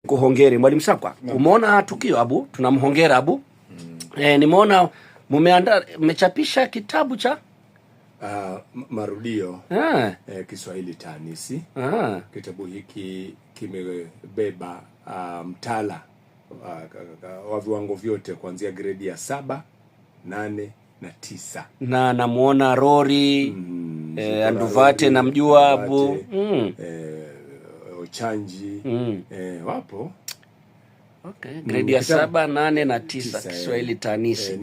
kuhongeri Mwalimu Sakwa. Umeona tukio Abu, tunamhongera Abu. Nimeona mmechapisha kitabu cha marudio Kiswahili Taanisi. Kitabu hiki kimebeba mtaala wa viwango vyote kuanzia gredi ya 7, 8 na 9. Na namuona Rory Anduvate namjua Abu. Ochanji wapo. Okay, gredi ya 7, 8 na 9 Kiswahili Taanisi.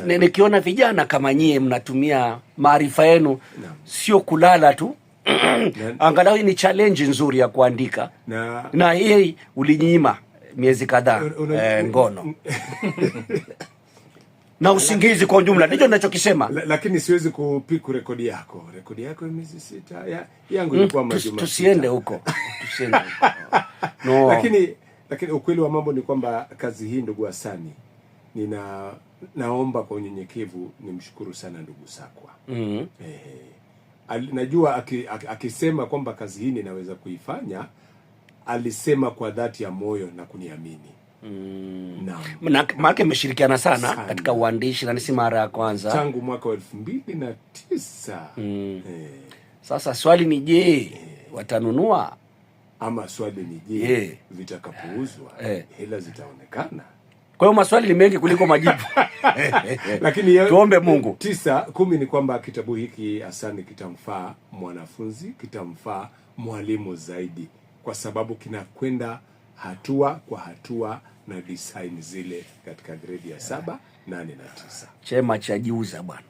Nikiona vijana kama nyie mnatumia maarifa yenu sio kulala tu. Angalau ni challenge nzuri ya kuandika. Na hii ulinyima miezi kadhaa ngono. Na usingizi kwa ujumla, ndicho ninachokisema. Lakini siwezi kupiku rekodi yako. Rekodi yako ni miezi 6. Yangu ilikuwa majuma. Tusiende huko. Tusiende huko. No. Lakini ukweli wa mambo ni kwamba kazi hii, ndugu Hasani, naomba kwa unyenyekevu nimshukuru sana ndugu Sakwa. Najua akisema kwamba kazi hii ninaweza kuifanya, alisema kwa dhati ya moyo na kuniamini. Maana mmeshirikiana sana katika uandishi, na si mara ya kwanza. Tangu mwaka wa 2009. Sasa swali ni je, watanunua? Ama swali ni je, vitakapouzwa hela zitaonekana? Kwa hiyo maswali ni mengi kuliko majibu. Lakini tuombe Mungu. 9, 10 ni kwamba kitabu hiki Hasani kitamfaa mwanafunzi, kitamfaa mwalimu zaidi, kwa sababu kinakwenda hatua kwa hatua na design zile katika grade ya 7, 8 na 9. Chema cha jiuza bwana.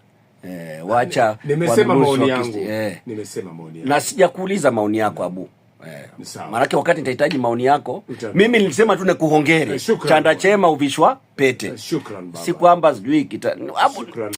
Wacha nimesema maoni yangu. Nimesema maoni yangu. Na sijakuuliza maoni yako Abu. Maana wakati nitahitaji maoni yako, mimi nilisema tu nikuhongere. Chanda chema uvishwa pete. Shukran baba. Si kwamba sijui Abu.